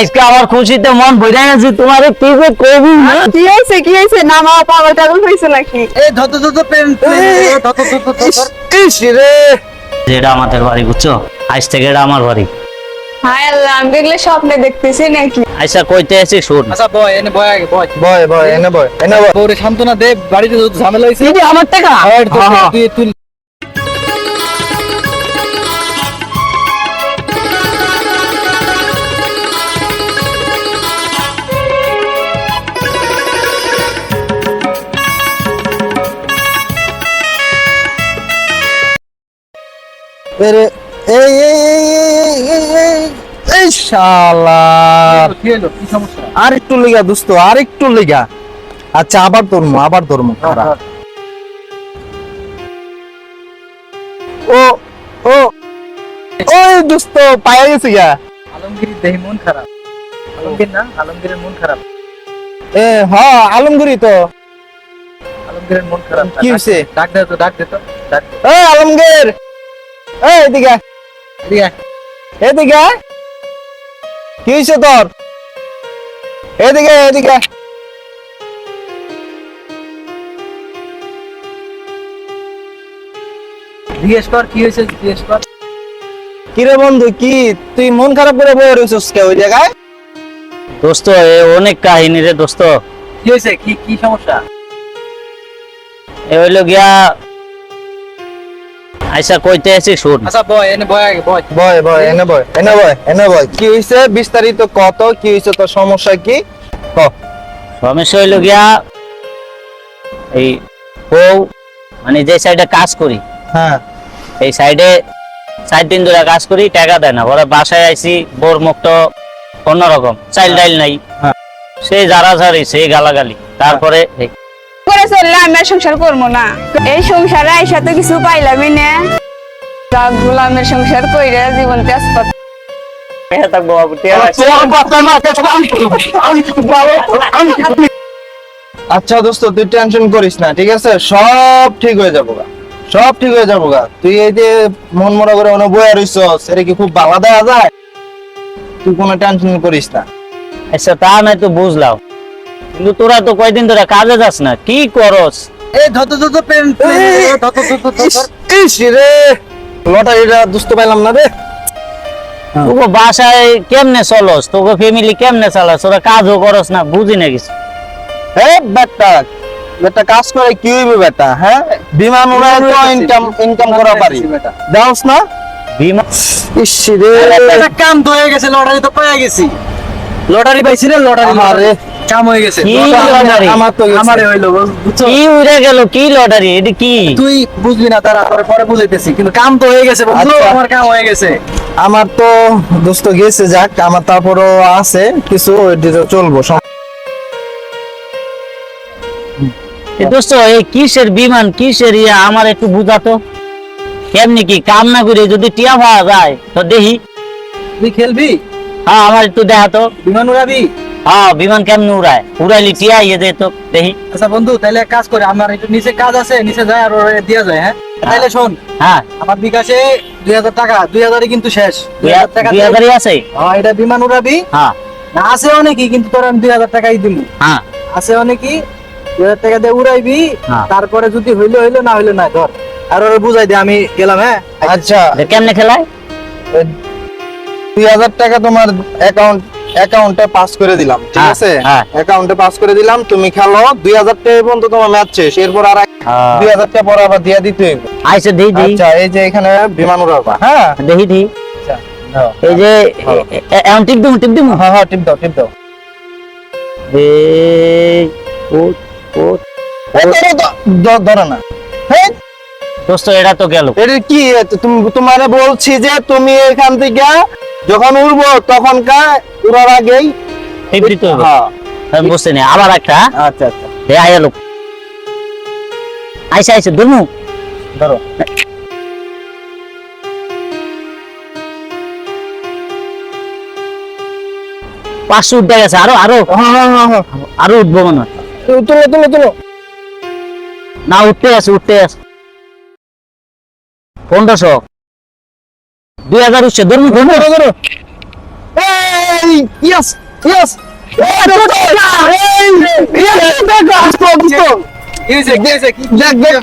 আজকে আমার খুশিতে মন ভরে গেছে। তোমার কি যে কবি না কি হয়েছে না মা পাগল টাগল হয়েছে নাকি? এই ধত পেন ইস রে, যেটা আমাদের বাড়ি বুঝছো, আজ থেকে এটা আমার বাড়ি। হায় আল্লাহ, আমি দেখলে স্বপ্নে দেখতেছি নাকি? আচ্ছা কইতে আছি শুন। আচ্ছা বয় এনে বয় আগে বয় বয় এনে বয় বউরে সান্ত্বনা দে, বাড়িতে যত ঝামেলা হইছে এই যে আমার টাকা। তুই এই শালা, কি হলো, কি সমস্যা? আর একটু লিগা দোস্ত, আর একটু লিগা। আচ্ছা আবার ধর্ম খারাপ। ও ও ওই দোস্ত পায়া গেছে গা। আলমগীর দেহ মন খারাপ। আলমগীর না, আলমগীরের মন খারাপ। হ্যাঁ আলমগীরই তো। আলমগীরের মন খারাপ। কি হইছে? ডাক দে তো ডাক দে। আলমগীর, এদিকে আয়, দিয়া এদিকে আয়। কি হয়েছে তোর? এদিকে আয়। জিজ্ঞেস কর কি হয়েছে, জিজ্ঞেস কর। কিরে বন্ধু, কি তুই মন খারাপ করে বসে রইছিস কে ওই জায়গায়? দোস্ত এ অনেক কাহিনী রে দোস্ত। কি হয়েছে, কি কি সমস্যা? এ হইলো গিয়া, আচ্ছা কইতে আছি শুন। আচ্ছা বয় এনে বয় আগে বয় এনে বয় কি হইছে বিস্তারিত কত, কি হইছে তোর সমস্যা কি ক। সমস্যা হইলো গিয়া, এই বউ মানে যে সাইডে কাজ করি, হ্যাঁ এই সাইডে 4 দিন ধরে কাজ করি, টাকা দেয় না। ওরা বাসায় আইছি, বোর মুক্ত অন্যরকম, চাইল ডাইল নাই, সেই জারাঝারি, সেই গালাগালি। তারপরে করে চললে আমি আর সংসার করবো না। এই সংসারে আইসা তো কিছু পাইলামই না। গোলামের সংসার কইরা জীবন তেজপাত। আচ্ছা দোস্ত, তুই টেনশন করিস না, ঠিক আছে? সব ঠিক হয়ে যাবো গা, সব ঠিক হয়ে যাবো গা। তুই এই যে মন মরা করে অনেক বয়া রইছস, এটা কি খুব ভালো দেয়া যায়? তুই কোনো টেনশন করিস না। আচ্ছা তা নাই তো বুঝলাম, কিন্তু তোরা তো কয়দিন ধরে কাজে যাস না, কি করস? এই ধত পেন ইস রে, লটারিটা দোস্ত পাইলাম না রে। তোকে বাসায় কেমনে চলস, তোকে ফ্যামিলি কেমনে চালাস, তোরা কাজও করস না, বুঝি না কিছু। বেটা কাজ করে কি হইবে বেটা? হ্যাঁ, বিমান উড়ায় তো ইনকাম করা পারি, দাওস না? বিমান ইস রে, একটা কাম তো হয়ে গেছে, লটারি তো পেয়ে গেছি। লটারি পাইছি রে, লটারি আরে কাম হয়ে গেছে। কি লটারি? আমার তো আমারে হইলো, বুঝছো? কি উড়ে গেল, কি লটারি এটা কি? তুই বুঝবি না, তারা পরে বুঝাইতেছি, কিন্তু কাম তো হয়ে গেছে বন্ধু, আচ্ছা। আমার কাম হয়ে গেছে। আমার তো দোস্ত গেছে, যাক, আমার তারপরও আছে কিছু, ওইটা চলবো। এ দোস্ত, এই কিসের বিমান, কিসের ইয়া, আমার একটু বুঝাতো। কেমনি কি কাম না করে যদি টিয়া পাওয়া যায় তো দেখি। তুই খেলবি, হ্যাঁ আমার একটু দেখাতো। বিমান উড়াবি? হ্যাঁ বিমান কেমনি উড়ায়, উড়াইলি টিয়া ইয়ে দে তো দেখি। আচ্ছা বন্ধু, তাহলে এক কাজ করে, আমার একটু নিচে কাজ আছে, নিচে যায় আর ওরে দিয়া যায়। হ্যাঁ তাহলে শোন, হ্যাঁ আমার বিকাশে 2000 টাকা, 2000 কিন্তু শেষ। 2000 টাকা 2000 আছে। হ্যাঁ, এটা বিমান উড়াবি। হ্যাঁ না আছে অনেকই, কিন্তু তোর আমি 2000 টাকাই দিব। হ্যাঁ আছে অনেকই, 2000 টাকা দিয়ে উড়াইবি। হ্যাঁ। তারপরে যদি হইলো না হইলো না, ধর আর ওরে বুঝাই দে আমি গেলাম। হ্যাঁ আচ্ছা, কেমনে খেলায়? 2000 টাকা তোমার অ্যাকাউন্টে পাস করে দিলাম, ঠিক হ্যাঁ, আছে? হ্যাঁ। অ্যাকাউন্টে পাস করে দিলাম, তুমি খেলো। 2000 টাকা পর্যন্ত তোমার ম্যাচ শেষ, এরপর আর 2000 টাকা পরে আবার দিয়া দিতে হইবে। আইসে দেই দেই আচ্ছা, এই যে এখানে বিমান উড়াবা। হ্যাঁ, দেই দেই। আচ্ছা দাও। এই যে এমন টিপ দিমু। হ্যাঁ, টিপ দাও। এই ও ও ধরো না। হ্যাঁ, দোস্ত এটা তো গেল। এটা কি? তোমারে বলছি যে তুমি এখান থেকে যখন উড়বো তখন উড়ার আগেই ফেব্রি তো হবে। হ্যাঁ। আমি বুঝতে নেই, আবার একটা। আচ্ছা এ আয়া লোক আইসে ধরমু। ধরো। পাঁচশো উঠে গেছে, আরো আরো উঠবো মনে হয়। তুলো। না উঠতে আছে 1500 2000 উঠছে, ধরুন ধরো। ইয়েস ইয়েস কি হয়েছে কি হয়েছে কি দেখ দেখ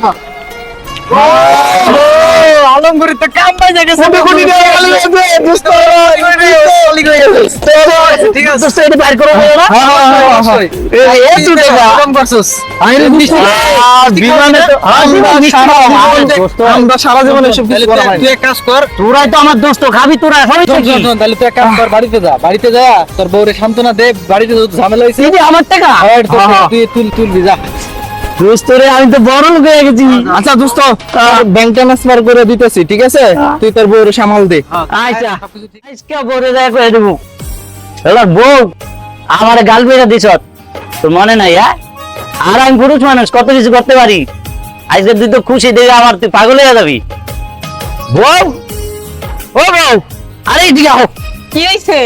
আলমগীর তো কাম বাজে গেছে ঠিক আছে দোস্ত এটা বাইর করো না অবশ্যই এই তো দেখা আলম ভার্সেস বিমানে তো আমরা সারা জীবন এসব কিছু করা হয় তুই এক কাজ কর তোরাই তো আমার দোস্ত খাবি তোরা খাবি তো কি তাহলে তুই এক কাজ কর বাড়িতে যা তোর বউরে সান্ত্বনা দে বাড়িতে যত ঝামেলা হয়েছে এই যে আমার টাকা তুই তুলবি যা দোস্ত রে আমি তো বড় লোক হয়ে গেছি আচ্ছা দোস্ত ব্যাংক ট্রান্সফার করে দিতেছি ঠিক আছে তুই তোর বউরে সামাল দে আচ্ছা আজকে বলে দেখ করে দেবো হলো বউ আমার গাল বেড়ে দিছ তোর মনে নাই হ্যাঁ আর আমি পুরুষ মানুষ কত কিছু করতে পারি আজকে তুই তো খুশি দেখে আমার তুই পাগল হয়ে যাবি বউ ও বউ আরে এদিকে আও কি হয়েছে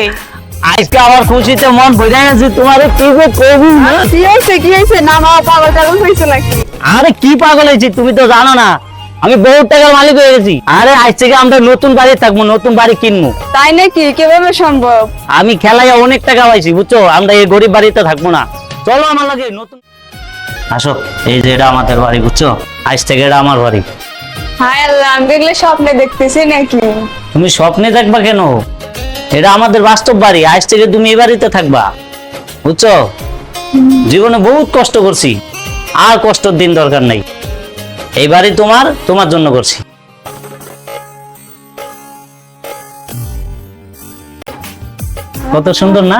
আজকে আমার খুশিতে মন ভরে গেছে তোমার কি যে কবি না কি হয়েছে না মা পাগল টাগল হয়েছে নাকি আরে কি পাগল হয়েছি তুমি তো জানো না আমি বহুত টাকার মালিক হয়ে গেছি আরে আজ থেকে আমরা নতুন বাড়ি থাকবো নতুন বাড়ি কিনবো তাই নাকি কিভাবে সম্ভব আমি খেলায় অনেক টাকা পাইছি বুঝছো আমরা এই গরিব বাড়িতে থাকবো না চলো আমার লাগে নতুন আসো এই যে এটা আমাদের বাড়ি বুঝছো আজ থেকে এটা আমার বাড়ি হায় আল্লাহ আমি দেখলে স্বপ্নে দেখতেছি নাকি তুমি স্বপ্নে দেখবা কেন এটা আমাদের বাস্তব বাড়ি আজ থেকে তুমি এই বাড়িতে থাকবা বুঝছো জীবনে বহুত কষ্ট করছি আর কষ্টের দিন দরকার নাই এই বাড়ি তোমার জন্য করছি কত সুন্দর না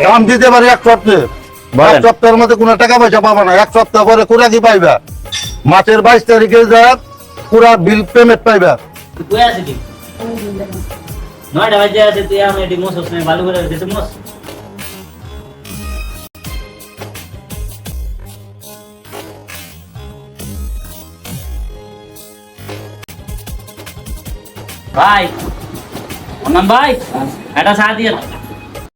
দাম দিতে পারি এক সপ্তাহে বলেন। এক সপ্তাহের মধ্যে কোনো টাকা পয়সা পাবা না এক সপ্তাহ পরে কুড়া কি পাইবা মাসের 22 তারিখে যা পুরা বিল পেমেন্ট পাইবা তুই আছে কি নয়টা বাজে আছে তুই আমি এটি মোস নাই ভালো করে দিতে মোস ভাই অনাম ভাই এটা সাথ দিয়ে